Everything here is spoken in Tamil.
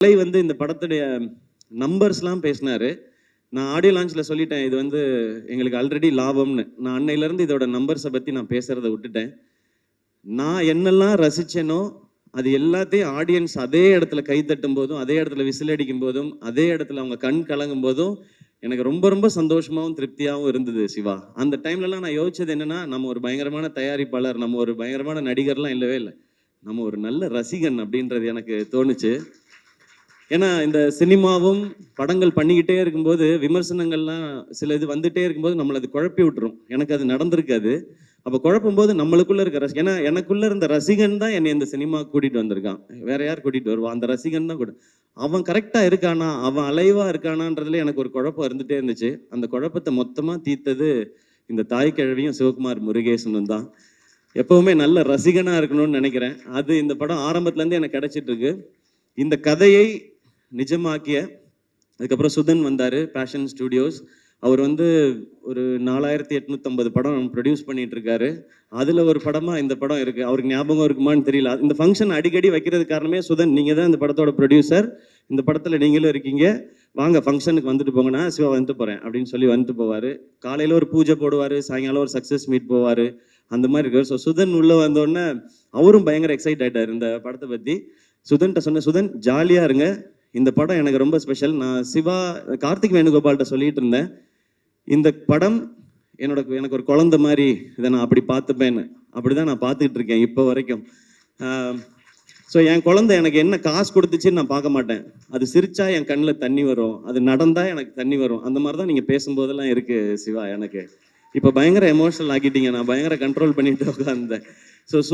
வந்து இந்த படத்துடைய நம்பர்ஸ்லாம் பேசினாரு. நான் ஆடியோ லான்ச்சில் சொல்லிட்டேன், இது வந்து எங்களுக்கு ஆல்ரெடி லாபம்னு. நான் அன்னையிலேருந்து இதோட நம்பர்ஸை பற்றி நான் பேசுகிறத விட்டுட்டேன். நான் என்னெல்லாம் ரசித்தேனோ அது எல்லாத்தையும் ஆடியன்ஸ் அதே இடத்துல கைத்தட்டும் போதும், அதே இடத்துல விசில் அடிக்கும் போதும், அதே இடத்துல அவங்க கண் கலங்கும் போதும் எனக்கு ரொம்ப ரொம்ப சந்தோஷமாகவும் திருப்தியாகவும் இருந்தது சிவா. அந்த டைம்லலாம் நான் யோசிச்சது என்னென்னா, நம்ம ஒரு பயங்கரமான தயாரிப்பாளர், நம்ம ஒரு பயங்கரமான நடிகர்லாம் இல்லவே இல்லை. நம்ம ஒரு நல்ல ரசிகன் அப்படின்றது எனக்கு தோணுச்சு. ஏன்னா இந்த சினிமாவும் படங்கள் பண்ணிக்கிட்டே இருக்கும்போது விமர்சனங்கள்லாம் சில இது வந்துட்டே இருக்கும்போது நம்மளை அது குழப்பி விட்டுரும். எனக்கு அது நடந்திருக்காது. அப்போ குழப்பும் போது நம்மளுக்குள்ள இருக்க ஏன்னா எனக்குள்ள இருந்த ரசிகன் தான் என்னை இந்த சினிமா கூட்டிட்டு வந்திருக்கான். வேற யார் கூட்டிட்டு வருவான்? அந்த ரசிகன் தான் கூட. அவன் கரெக்டா இருக்கானா, அவன் அலைவா இருக்கானான்றதுல எனக்கு ஒரு குழப்பம் இருந்துட்டே இருந்துச்சு. அந்த குழப்பத்தை மொத்தமா தீர்த்தது இந்த தாய் கிழவியும் சிவகுமார் முருகேசனும் தான். எப்பவுமே நல்ல ரசிகனா இருக்கணும்னு நினைக்கிறேன். அது இந்த படம் ஆரம்பத்துல இருந்து எனக்கு கிடைச்சிட்டு இருக்கு. இந்த கதையை நிஜமாக்கிய அதுக்கப்புறம் சுதன் வந்தார், பேஷன் ஸ்டுடியோஸ். அவர் வந்து ஒரு 4850 படம் ப்ரொடியூஸ் பண்ணிட்டு இருக்காரு. அதில் ஒரு படமாக இந்த படம் இருக்குது. அவருக்கு ஞாபகம் இருக்குமான்னு தெரியல. இந்த ஃபங்க்ஷன் அடிக்கடி வைக்கிறது காரணமே சுதன், நீங்கள் தான் இந்த படத்தோட ப்ரொடியூசர், இந்த படத்தில் நீங்களும் இருக்கீங்க, வாங்க ஃபங்க்ஷனுக்கு வந்துட்டு போங்கண்ணா, சிவா வந்துட்டு போகிறேன் அப்படின்னு சொல்லி வந்துட்டு போவார். காலையில் ஒரு பூஜை போடுவார், சாயங்காலம் ஒரு சக்ஸஸ் மீட் போவார், அந்த மாதிரி இருக்கார். ஸோ சுதன் உள்ளே வந்தோடனே அவரும் பயங்கர எக்ஸைட் ஆகிட்டார் இந்த படத்தை பற்றி. சுதன்கிட்ட சொன்ன, சுதன் ஜாலியாக இருங்க, இந்த படம் எனக்கு ரொம்ப ஸ்பெஷல். நான் சிவா கார்த்திக் வேணுகோபால்கிட்ட சொல்லிட்டு இருந்தேன், இந்த படம் எனக்கு ஒரு குழந்தை மாதிரி, இதை நான் அப்படி பார்த்துப்பேன்னு. அப்படி தான் நான் பார்த்துக்கிட்டு இருக்கேன் இப்போ வரைக்கும். ஸோ என் குழந்தை எனக்கு என்ன காசு கொடுத்துச்சுன்னு நான் பார்க்க மாட்டேன். அது சிரிச்சா என் கண்ணில் தண்ணி வரும், அது நடந்தால் எனக்கு தண்ணி வரும். அந்த மாதிரி தான் நீங்கள் பேசும்போதெல்லாம் இருக்குது சிவா. எனக்கு இப்போ பயங்கர எமோஷனல் ஆக்கிட்டீங்க, நான் பயங்கர கண்ட்ரோல் பண்ணிட்டு உட்காந்தேன். ஸோ